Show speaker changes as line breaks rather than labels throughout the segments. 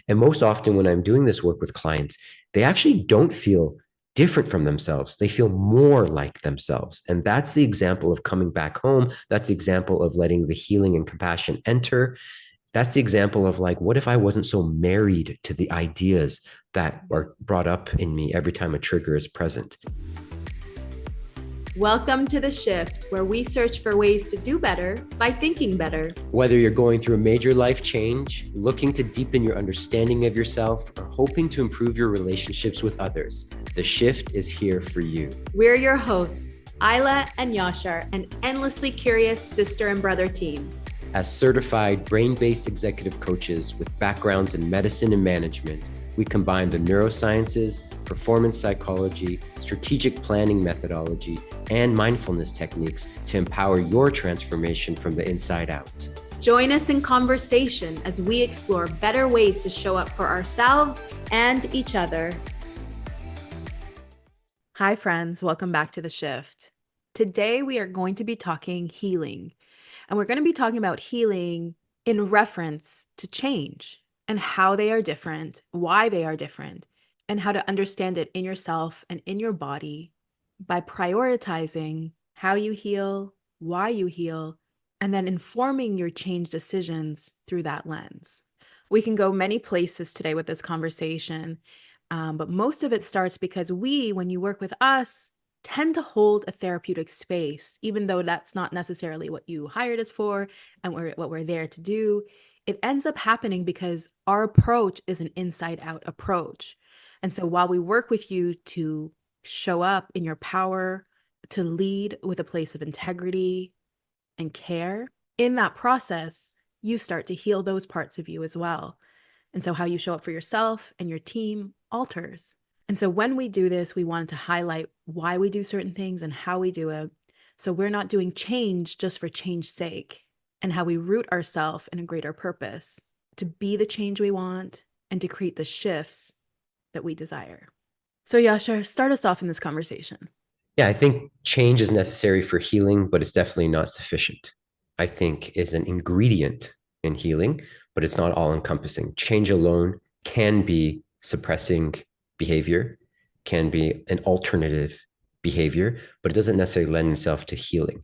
And most often when I'm doing this work with clients, they actually don't feel different from themselves. They feel more like themselves. And that's the example of coming back home. That's the example of letting the healing and compassion enter. That's the example of like, what if I wasn't so married to the ideas that are brought up in me every time a trigger is present?
Welcome to The Shift, where we search for ways to do better by thinking better.
Whether you're going through a major life change, looking to deepen your understanding of yourself, or hoping to improve your relationships with others, The Shift is here for you.
We're your hosts, Isla and Yashar, an endlessly curious sister and brother team.
As certified brain-based executive coaches with backgrounds in medicine and management, we combine the neurosciences, performance psychology, strategic planning methodology, and mindfulness techniques to empower your transformation from the inside out.
Join us in conversation as we explore better ways to show up for ourselves and each other. Hi, friends. Welcome back to The Shift. Today, we are going to be talking healing, and we're going to be talking about healing in reference to change and how they are different, why they are different, and how to understand it in yourself and in your body by prioritizing how you heal, why you heal, and then informing your change decisions through that lens. We can go many places today with this conversation, but most of it starts because we, when you work with us, tend to hold a therapeutic space, even though that's not necessarily what you hired us for and what we're there to do. It ends up happening because our approach is an inside-out approach. And so while we work with you to show up in your power, to lead with a place of integrity and care, in that process, you start to heal those parts of you as well. And so how you show up for yourself and your team alters. And so when we do this, we wanted to highlight why we do certain things and how we do it. So we're not doing change just for change's sake, and how we root ourselves in a greater purpose to be the change we want and to create the shifts that we desire. So Yashar, start us off in this conversation.
Yeah, I think change is necessary for healing, but it's definitely not sufficient. I think is an ingredient in healing, but it's not all encompassing. Change alone can be suppressing behavior, can be an alternative behavior, but it doesn't necessarily lend itself to healing.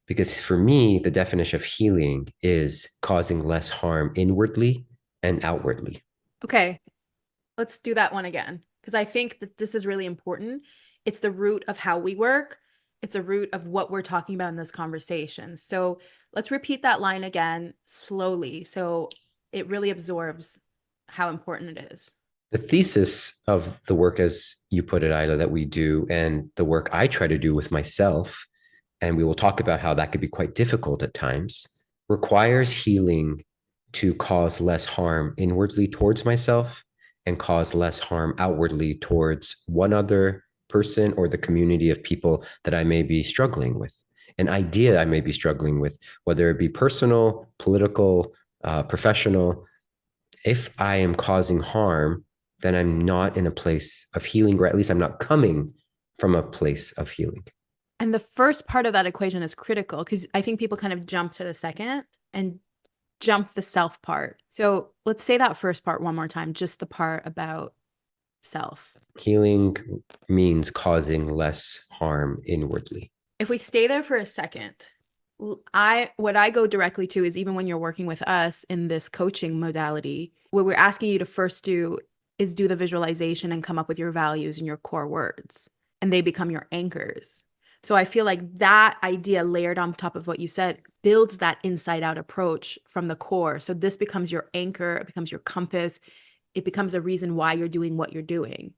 Because for me, the definition of healing is causing less harm inwardly and outwardly.
Okay, let's do that one again, because I think that this is really important. It's the root of how we work. It's the root of what we're talking about in this conversation. So let's repeat that line again slowly so it really absorbs how important it is.
The thesis of the work, as you put it, Isla, that we do, and the work I try to do with myself, and we will talk about how that could be quite difficult at times, requires healing to cause less harm inwardly towards myself and cause less harm outwardly towards one other person or the community of people that I may be struggling with, an idea I may be struggling with, whether it be personal, political, professional. If I am causing harm, then I'm not in a place of healing, or at least I'm not coming from a place of healing.
And the first part of that equation is critical because I think people kind of jump to the second and jump the self part. So let's say that first part one more time, just the part about self.
Healing means causing less harm inwardly.
If we stay there for a second, what I go directly to is, even when you're working with us in this coaching modality, what we're asking you to first do is do the visualization and come up with your values and your core words, and they become your anchors. So I feel like that idea layered on top of what you said builds that inside out approach from the core. So this becomes your anchor, it becomes your compass, it becomes a reason why you're doing what you're doing.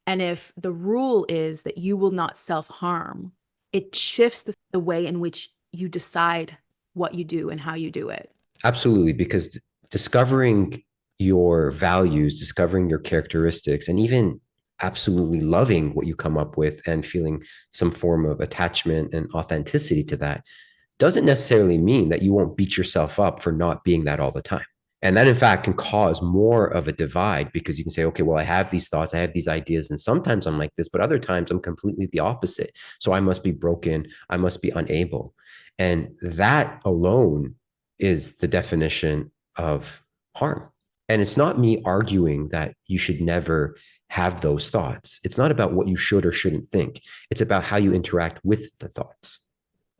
And if the rule is that you will not self-harm, it shifts the way in which you decide what you do and how you do it.
Absolutely, because discovering your values, discovering your characteristics, and even absolutely loving what you come up with and feeling some form of attachment and authenticity to that doesn't necessarily mean that you won't beat yourself up for not being that all the time. And that, in fact, can cause more of a divide, because you can say, okay, well, I have these thoughts, I have these ideas, and sometimes I'm like this, but other times I'm completely the opposite. So I must be broken, I must be unable. And that alone is the definition of harm. And it's not me arguing that you should never have those thoughts. It's not about what you should or shouldn't think. It's about how you interact with the thoughts.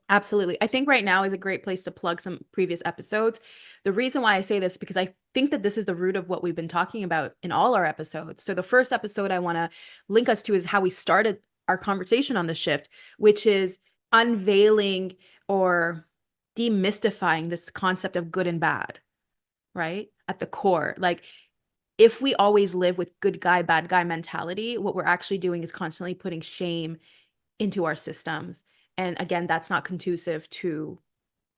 Absolutely. I think right now is a great place to plug some previous episodes. The reason why I say this, because I think that this is the root of what we've been talking about in all our episodes. So the first episode I want to link us to is how we started our conversation on the shift, which is unveiling or demystifying this concept of good and bad, right? At the core. Like, if we always live with good guy, bad guy mentality, what we're actually doing is constantly putting shame into our systems. And again, that's not conducive to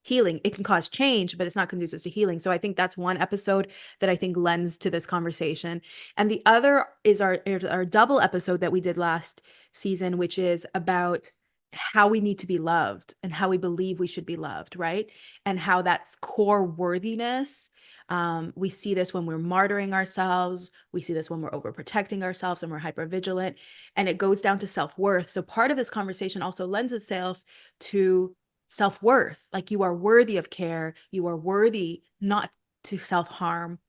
healing. It can cause change, but it's not conducive to healing. So I think that's one episode that I think lends to this conversation. And the other is our double episode that we did last season, which is about how we need to be loved and how we believe we should be loved, right? And how that's core worthiness. We see this when we're martyring ourselves. We see this when we're overprotecting ourselves and we're hypervigilant. And it goes down to self-worth. So part of this conversation also lends itself to self-worth. Like, you are worthy of care. You are worthy not to self-harm.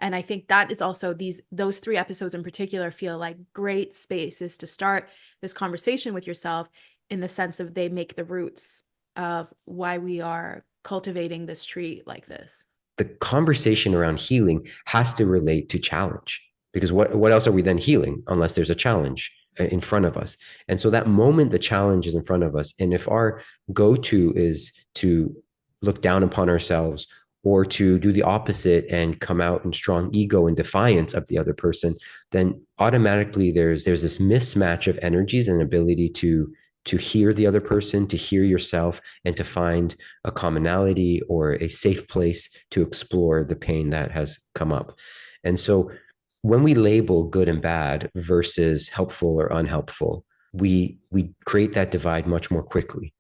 And I think that is also those three episodes in particular feel like great spaces to start this conversation with yourself, in the sense of they make the roots of why we are cultivating this tree like this.
The conversation around healing has to relate to challenge, because what else are we then healing unless there's a challenge in front of us? And so that moment the challenge is in front of us, and if our go-to is to look down upon ourselves or to do the opposite and come out in strong ego and defiance of the other person, then automatically there's this mismatch of energies and ability to hear the other person, to hear yourself, and to find a commonality or a safe place to explore the pain that has come up. And so when we label good and bad versus helpful or unhelpful, we create that divide much more quickly.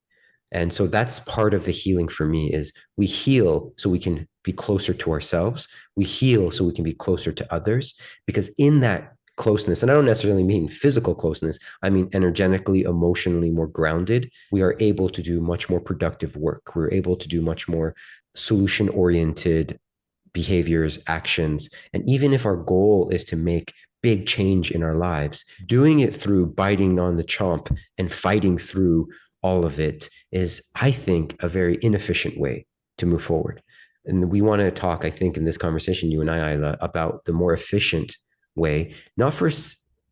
And so that's part of the healing for me, is we heal so we can be closer to ourselves. We heal so we can be closer to others, because in that closeness, and I don't necessarily mean physical closeness, I mean energetically, emotionally more grounded, we are able to do much more productive work. We're able to do much more solution oriented behaviors, actions. And even if our goal is to make big change in our lives, doing it through biting on the chomp and fighting through all of it is, I think, a very inefficient way to move forward. And we want to talk, I think, in this conversation, you and I, Isla, about the more efficient way, not for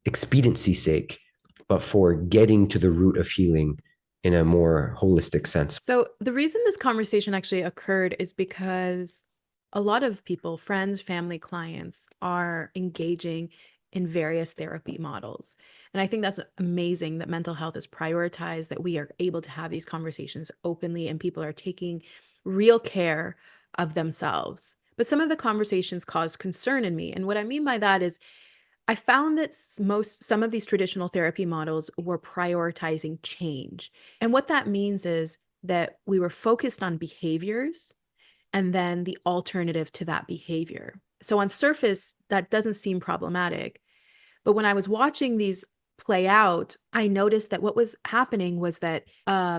expediency's sake, but for getting to the root of healing in a more holistic sense.
So the reason this conversation actually occurred is because a lot of people, friends, family, clients, are engaging in various therapy models. And I think that's amazing that mental health is prioritized, that we are able to have these conversations openly and people are taking real care of themselves. But some of the conversations cause concern in me. And what I mean by that is, I found that some of these traditional therapy models were prioritizing change. And what that means is that we were focused on behaviors and then the alternative to that behavior. So on surface, that doesn't seem problematic. But when I was watching these play out, I noticed that what was happening was that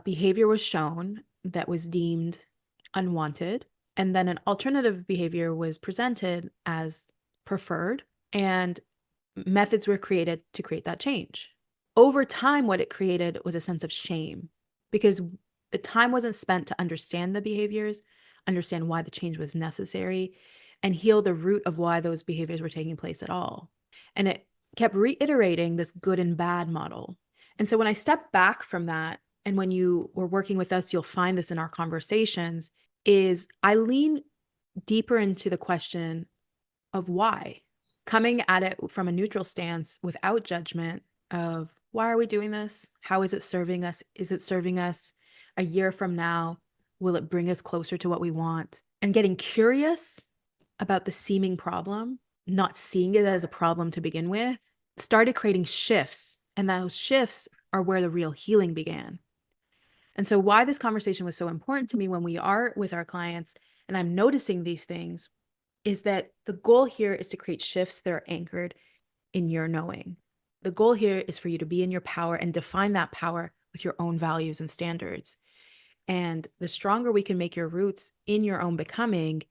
behavior was shown that was deemed unwanted, and then an alternative behavior was presented as preferred, and methods were created to create that change. Over time, what it created was a sense of shame, because the time wasn't spent to understand the behaviors, understand why the change was necessary, and heal the root of why those behaviors were taking place at all. And it kept reiterating this good and bad model. And so when I step back from that, and when you were working with us, you'll find this in our conversations, is I lean deeper into the question of why, coming at it from a neutral stance without judgment of, why are we doing this? How is it serving us? Is it serving us a year from now? Will it bring us closer to what we want? And getting curious about the seeming problem, not seeing it as a problem to begin with, started creating shifts. And those shifts are where the real healing began. And so why this conversation was so important to me when we are with our clients and I'm noticing these things is that the goal here is to create shifts that are anchored in your knowing. The goal here is for you to be in your power and define that power with your own values and standards. And the stronger we can make your roots in your own becoming,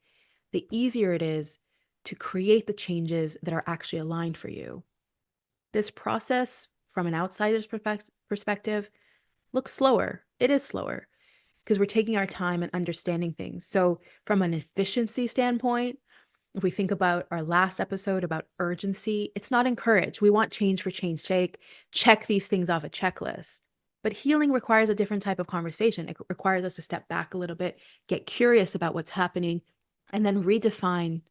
the easier it is to create the changes that are actually aligned for you. This process, from an outsider's perspective, looks slower. It is slower because we're taking our time and understanding things. So, from an efficiency standpoint, if we think about our last episode about urgency, it's not encouraged. We want change for change's sake, check these things off a checklist. But healing requires a different type of conversation. It requires us to step back a little bit, get curious about what's happening, and then redefine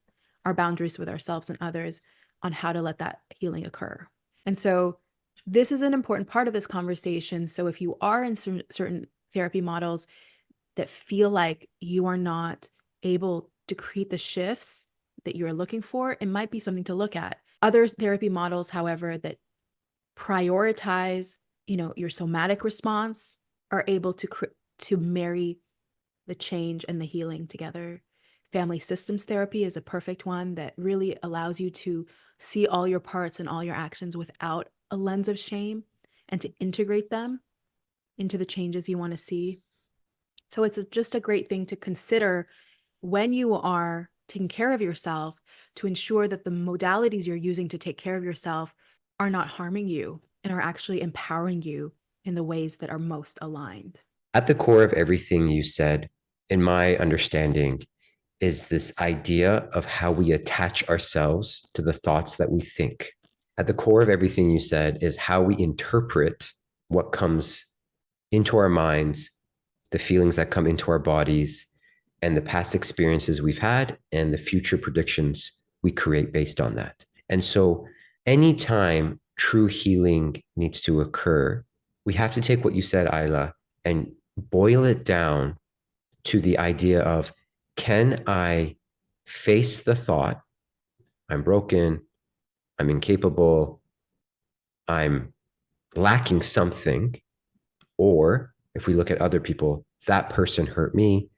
our boundaries with ourselves and others on how to let that healing occur. And so this is an important part of this conversation. So if you are in certain therapy models that feel like you are not able to create the shifts that you're looking for, it might be something to look at. Other therapy models, however, that prioritize, your somatic response are able to marry the change and the healing together. Family systems therapy is a perfect one that really allows you to see all your parts and all your actions without a lens of shame and to integrate them into the changes you want to see. So it's just a great thing to consider when you are taking care of yourself, to ensure that the modalities you're using to take care of yourself are not harming you and are actually empowering you in the ways that are most aligned.
At the core of everything you said, in my understanding, is this idea of how we attach ourselves to the thoughts that we think. At the core of everything you said is how we interpret what comes into our minds, the feelings that come into our bodies, and the past experiences we've had, and the future predictions we create based on that. And so anytime true healing needs to occur, we have to take what you said, Ayla, and boil it down to the idea of, can I face the thought, I'm broken, I'm incapable, I'm lacking something? Or if we look at other people, that person hurt me,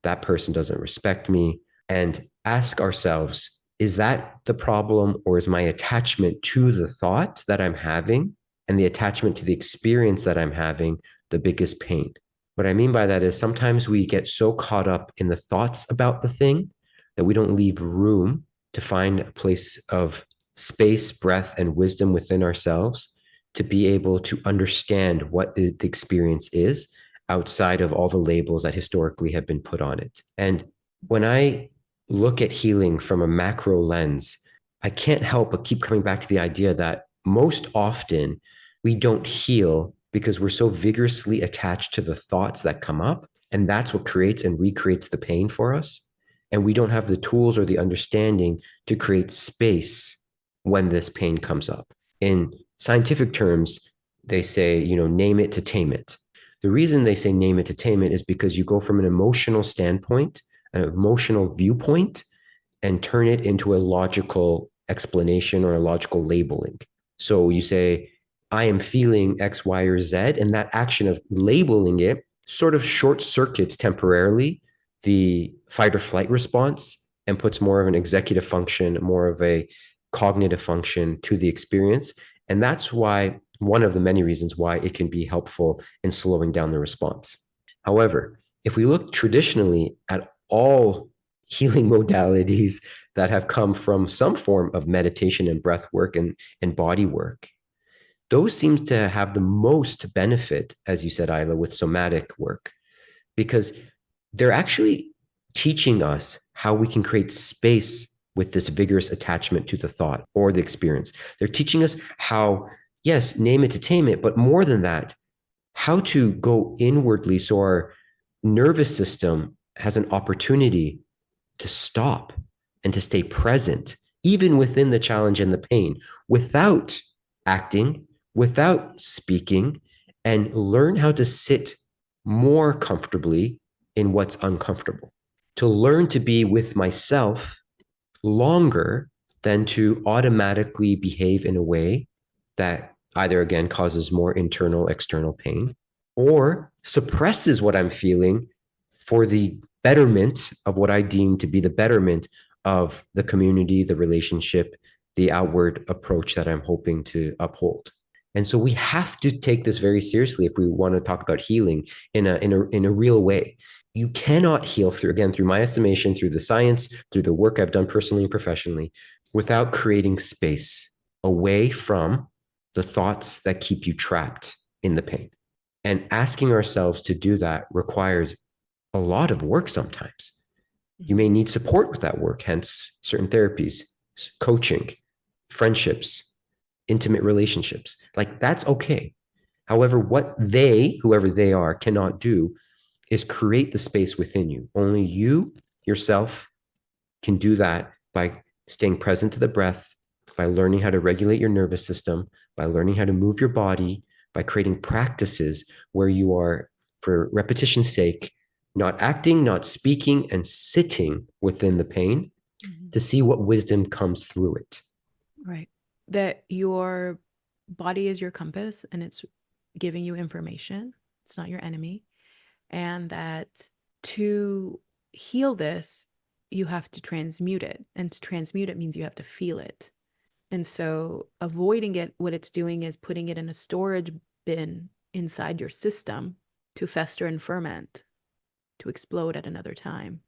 that person doesn't respect me, and ask ourselves, is that the problem, or is my attachment to the thought that I'm having and the attachment to the experience that I'm having the biggest pain? What I mean by that is sometimes we get so caught up in the thoughts about the thing that we don't leave room to find a place of space, breath, and wisdom within ourselves to be able to understand what the experience is outside of all the labels that historically have been put on it. And when I look at healing from a macro lens, I can't help but keep coming back to the idea that most often we don't heal because we're so vigorously attached to the thoughts that come up. And that's what creates and recreates the pain for us. And we don't have the tools or the understanding to create space when this pain comes up. In scientific terms, they say, name it to tame it. The reason they say name it to tame it is because you go from an emotional standpoint, an emotional viewpoint, and turn it into a logical explanation or a logical labeling. So you say, I am feeling X, Y, or Z, and that action of labeling it sort of short circuits temporarily the fight or flight response and puts more of an executive function, more of a cognitive function to the experience. And that's why, one of the many reasons why it can be helpful in slowing down the response. However, if we look traditionally at all healing modalities that have come from some form of meditation and breath work and body work, those seem to have the most benefit, as you said, Ayla, with somatic work, because they're actually teaching us how we can create space with this vigorous attachment to the thought or the experience. They're teaching us how, yes, name it to tame it, but more than that, how to go inwardly so our nervous system has an opportunity to stop and to stay present, even within the challenge and the pain, without acting, without speaking, and learn how to sit more comfortably in what's uncomfortable, to learn to be with myself longer than to automatically behave in a way that either, again, causes more internal, external pain or suppresses what I'm feeling for the betterment of what I deem to be the betterment of the community, the relationship, the outward approach that I'm hoping to uphold. And so we have to take this very seriously if we want to talk about healing in a real way. You cannot heal through my estimation, through the science, through the work I've done personally and professionally, without creating space away from the thoughts that keep you trapped in the pain. And asking ourselves to do that requires a lot of work sometimes. You may need support with that work, hence certain therapies, coaching, friendships, intimate relationships. Like that's okay. However, what whoever they are, cannot do is create the space within you. Only you, yourself, can do that by staying present to the breath, by learning how to regulate your nervous system, by learning how to move your body, by creating practices where you are, for repetition's sake, not acting, not speaking, and sitting within the pain to see what wisdom comes through it.
Right. That your body is your compass and it's giving you information. It's not your enemy. And that to heal this, you have to transmute it. And to transmute it means you have to feel it. And so avoiding it, what it's doing is putting it in a storage bin inside your system to fester and ferment, to explode at another time.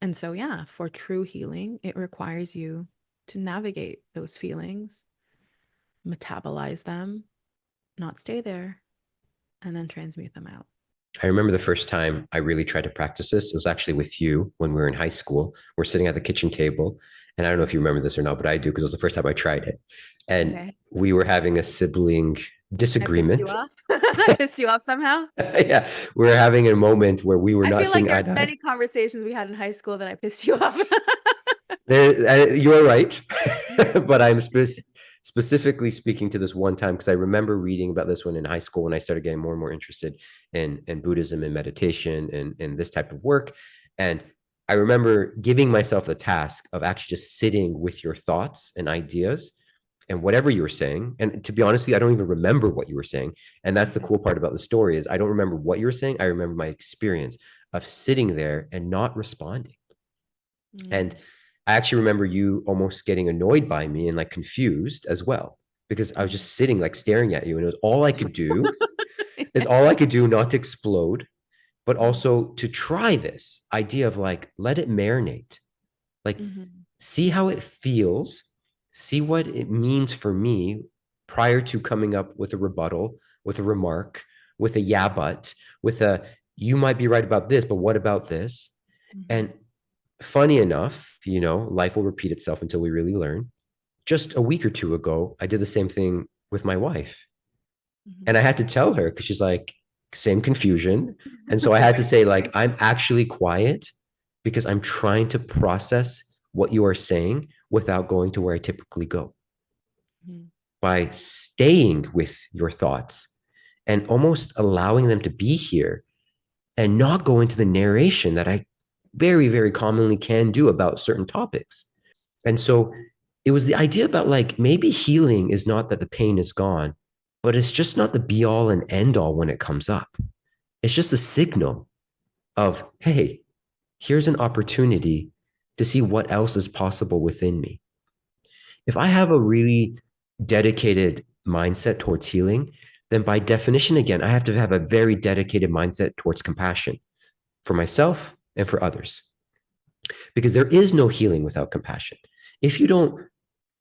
And so, yeah, for true healing, it requires you to navigate those feelings, metabolize them, not stay there, and then transmute them out.
I remember the first time I really tried to practice this. It was actually with you when we were in high school. We're sitting at the kitchen table. And I don't know if you remember this or not, but I do because it was the first time I tried it. And we were having a sibling disagreement.
I pissed you off somehow?
Yeah. We were having a moment where we were not seeing eye to eye.
Many conversations we had in high school that I pissed you off.
You're right. But I'm specifically speaking to this one time because I remember reading about this one in high school when I started getting more and more interested in Buddhism and meditation and this type of work. And I remember giving myself the task of actually just sitting with your thoughts and ideas and whatever you were saying. And to be honest with you, I don't even remember what you were saying. And that's the cool part about the story is I don't remember what you were saying. I remember my experience of sitting there and not responding. And I actually remember you almost getting annoyed by me and like confused as well, because I was just sitting like staring at you. And it was all I could do is all I could do not to explode, but also to try this idea of like, let it marinate, like see how it feels, see what it means for me prior to coming up with a rebuttal, with a remark, with a yeah, but, with a, you might be right about this, but what about this? And funny enough, life will repeat itself until we really learn. Just a week or two ago, I did the same thing with my wife. And I had to tell her because she's like, same confusion. And so I had to say, like, I'm actually quiet because I'm trying to process what you are saying without going to where I typically go. By staying with your thoughts and almost allowing them to be here and not go into the narration that I very, very commonly can do about certain topics. And so it was the idea about like, maybe healing is not that the pain is gone, but it's just not the be all and end all when it comes up. It's just a signal of, hey, here's an opportunity to see what else is possible within me. If I have a really dedicated mindset towards healing, then by definition, again, I have to have a very dedicated mindset towards compassion for myself and for others. Because there is no healing without compassion. If you don't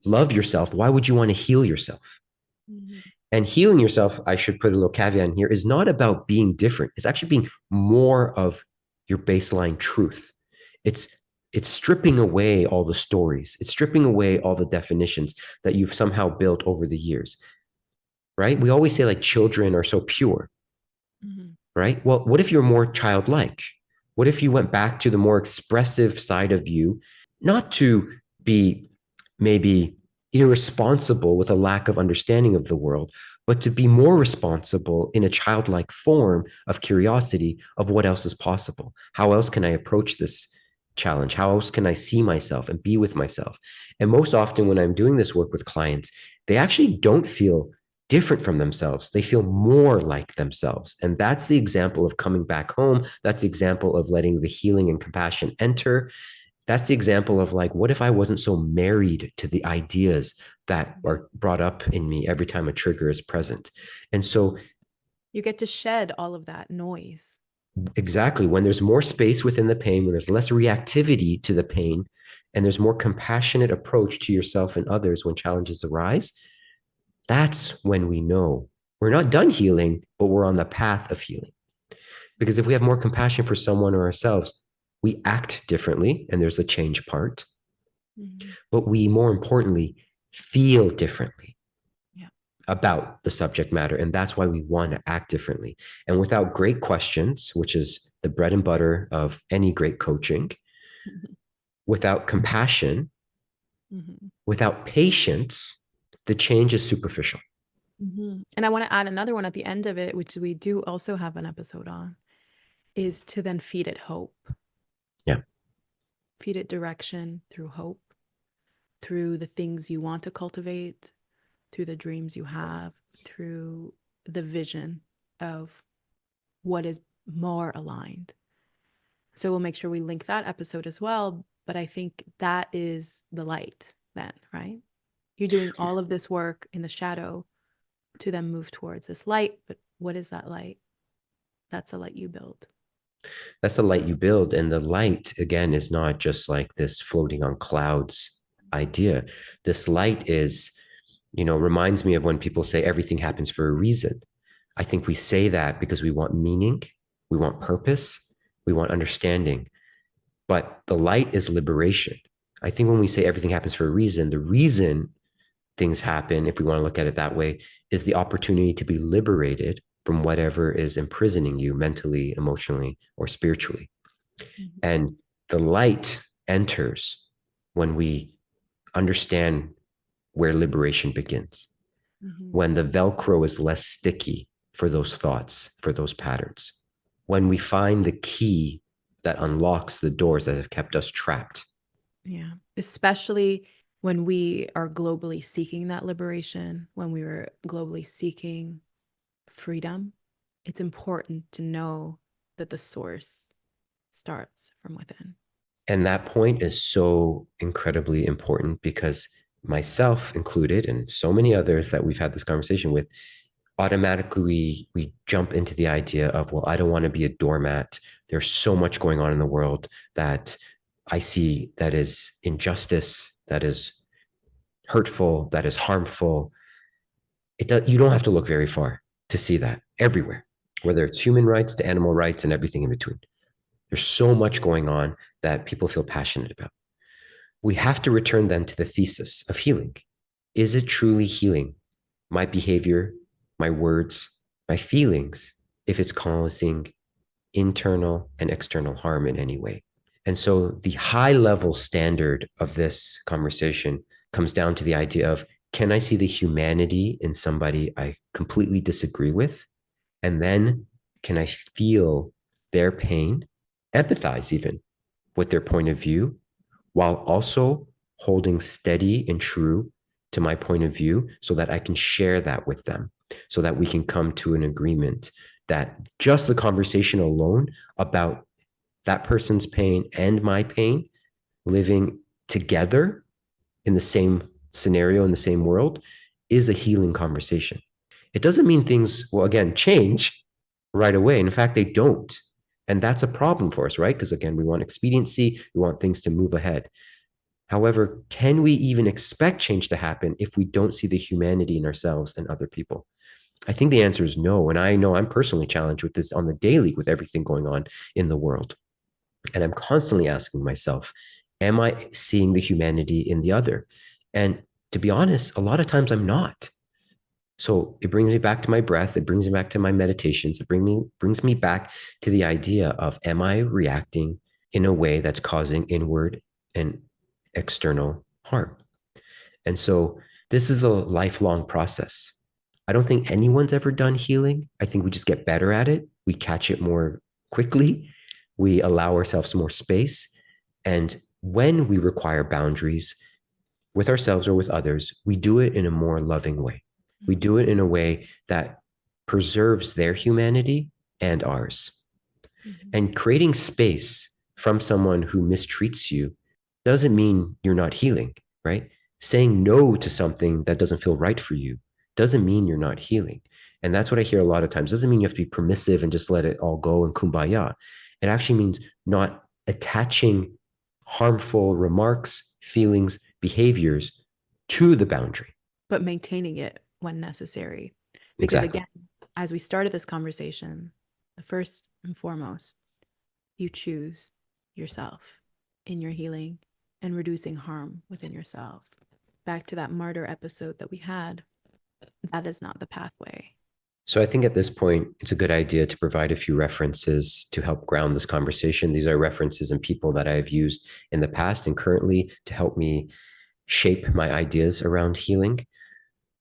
love yourself, why would you want to heal yourself? And healing yourself, I should put a little caveat in here, is not about being different. It's actually being more of your baseline truth. It's stripping away all the stories. It's stripping away all the definitions that you've somehow built over the years, right? We always say like children are so pure, right? Well, what if you're more childlike? What if you went back to the more expressive side of you, not to be maybe irresponsible with a lack of understanding of the world, but to be more responsible in a childlike form of curiosity of what else is possible? How else can I approach this challenge? How else can I see myself and be with myself? And most often when I'm doing this work with clients, they actually don't feel different from themselves. They feel more like themselves. And that's the example of coming back home. That's the example of letting the healing and compassion enter. That's the example of like, what if I wasn't so married to the ideas that are brought up in me every time a trigger is present? And so
you get to shed all of that noise.
Exactly. When there's more space within the pain, when there's less reactivity to the pain, and there's more compassionate approach to yourself and others when challenges arise, that's when we know we're not done healing, but we're on the path of healing. Because if we have more compassion for someone or ourselves, we act differently, and there's the change part.
Mhm.
But we, more importantly, feel differently
Yeah.
about the subject matter. And that's why we want to act differently. And without great questions, which is the bread and butter of any great coaching,
Mhm.
without compassion,
Mhm.
without patience, the change is superficial.
Mhm. And I want to add another one at the end of it, which we do also have an episode on, is to then feed it hope,
Yeah.
feed it direction through hope, through the things you want to cultivate, through the dreams you have, through the vision of what is more aligned. So we'll make sure we link that episode as well. But I think that is the light then, right? You're doing all of this work in the shadow to then move towards this light. But what is that light? That's the light you build.
That's the light you build. And the light, again, is not just like this floating on clouds idea. This light is, reminds me of when people say everything happens for a reason. I think we say that because we want meaning, we want purpose, we want understanding. But the light is liberation. I think when we say everything happens for a reason, the reason things happen, if we want to look at it that way, is the opportunity to be liberated from whatever is imprisoning you mentally, emotionally, or spiritually.
Mhm.
And the light enters when we understand where liberation begins,
Mhm.
when the Velcro is less sticky for those thoughts, for those patterns, when we find the key that unlocks the doors that have kept us trapped.
Yeah. Especially when we are globally seeking that liberation, when we were globally seeking freedom, it's important to know that the source starts from within.
And that point is so incredibly important because myself included, and so many others that we've had this conversation with, automatically we jump into the idea of, well, I don't want to be a doormat. There's so much going on in the world that I see that is injustice, that is hurtful, that is harmful. You don't have to look very far to see that everywhere, whether it's human rights to animal rights and everything in between. There's so much going on that people feel passionate about. We have to return then to the thesis of healing. Is it truly healing my behavior, my words, my feelings, if it's causing internal and external harm in any way? And so the high level standard of this conversation comes down to the idea of, can I see the humanity in somebody I completely disagree with? And then can I feel their pain, empathize even with their point of view, while also holding steady and true to my point of view so that I can share that with them, so that we can come to an agreement that just the conversation alone about that person's pain and my pain living together in the same scenario, in the same world, is a healing conversation. It doesn't mean things will, again, change right away. In fact, they don't. And that's a problem for us, right? Because again, we want expediency, we want things to move ahead. However, can we even expect change to happen if we don't see the humanity in ourselves and other people? I think the answer is no. And I know I'm personally challenged with this on the daily with everything going on in the world. And I'm constantly asking myself, am I seeing the humanity in the other? And to be honest, a lot of times I'm not. So it brings me back to my breath. It brings me back to my meditations. It brings me back to the idea of, am I reacting in a way that's causing inward and external harm? And so this is a lifelong process. I don't think anyone's ever done healing. I think we just get better at it. We catch it more quickly. We allow ourselves more space. And when we require boundaries with ourselves or with others, we do it in a more loving way. We do it in a way that preserves their humanity and ours.
Mhm.
And creating space from someone who mistreats you doesn't mean you're not healing, right? Saying no to something that doesn't feel right for you doesn't mean you're not healing. And that's what I hear a lot of times. Doesn't mean you have to be permissive and just let it all go and kumbaya. It actually means not attaching harmful remarks, feelings, behaviors to the boundary.
But maintaining it when necessary. Because
Exactly.
again, as we started this conversation, the first and foremost, you choose yourself in your healing and reducing harm within yourself. Back to that martyr episode that we had, that is not the pathway.
So I think at this point, it's a good idea to provide a few references to help ground this conversation. These are references and people that I've used in the past and currently to help me shape my ideas around healing.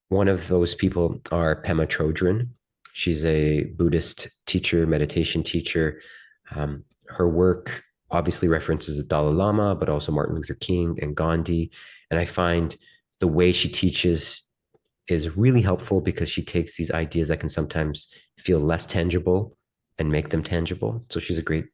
One of those people are Pema Chodron. She's a Buddhist teacher, meditation teacher. Her work obviously references the Dalai Lama, but also Martin Luther King and Gandhi. And I find the way she teaches is really helpful because she takes these ideas that can sometimes feel less tangible and make them tangible. So she's a great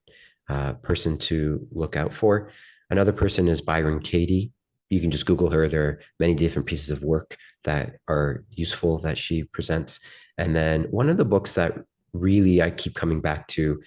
person to look out for. Another person is Byron Katie. You can just Google her. There are many different pieces of work that are useful that she presents. And then one of the books that really I keep coming back to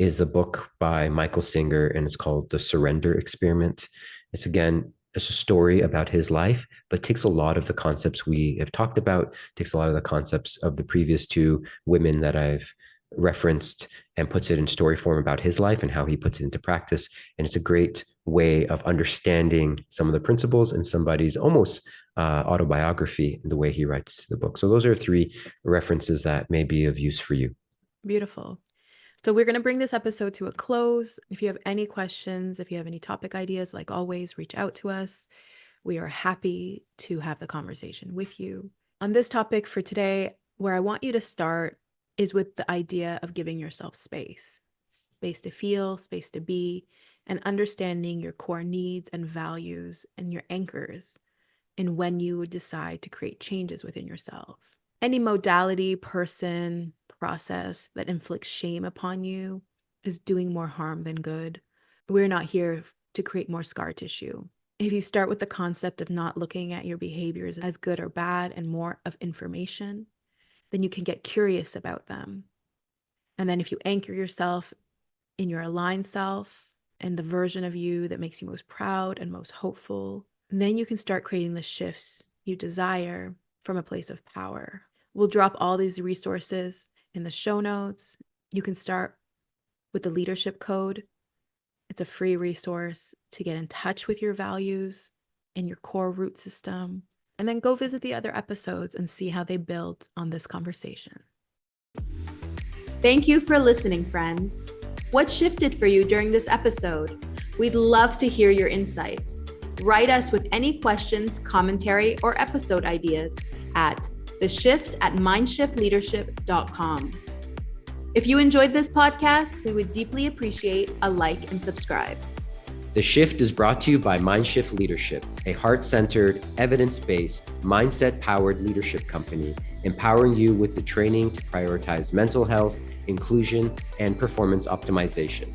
is a book by Michael Singer, and it's called The Surrender Experiment. It's a story about his life, but takes a lot of the concepts we have talked about, takes a lot of the concepts of the previous two women that I've referenced and puts it in story form about his life and how he puts it into practice. And it's a great way of understanding some of the principles in somebody's almost autobiography in the way he writes the book. So those are three references that may be of use for you.
Beautiful. So we're going to bring this episode to a close. If you have any questions, if you have any topic ideas, like always, reach out to us. We are happy to have the conversation with you. On this topic for today, where I want you to start is with the idea of giving yourself space to feel, space to be, and understanding your core needs and values and your anchors in when you decide to create changes within yourself. Any modality, person, process that inflicts shame upon you is doing more harm than good. We're not here to create more scar tissue. If you start with the concept of not looking at your behaviors as good or bad and more of information, then you can get curious about them. And then if you anchor yourself in your aligned self and the version of you that makes you most proud and most hopeful, then you can start creating the shifts you desire from a place of power. We'll drop all these resources in the show notes. You can start with the leadership code. It's a free resource to get in touch with your values and your core root system. And then go visit the other episodes and see how they build on this conversation. Thank you for listening, friends. What shifted for you during this episode? We'd love to hear your insights. Write us with any questions, commentary, or episode ideas at theshift@mindshiftleadership.com. If you enjoyed this podcast, we would deeply appreciate a like and subscribe.
The Shift is brought to you by Mindshift Leadership, a heart-centered, evidence-based, mindset-powered leadership company, empowering you with the training to prioritize mental health, inclusion, and performance optimization.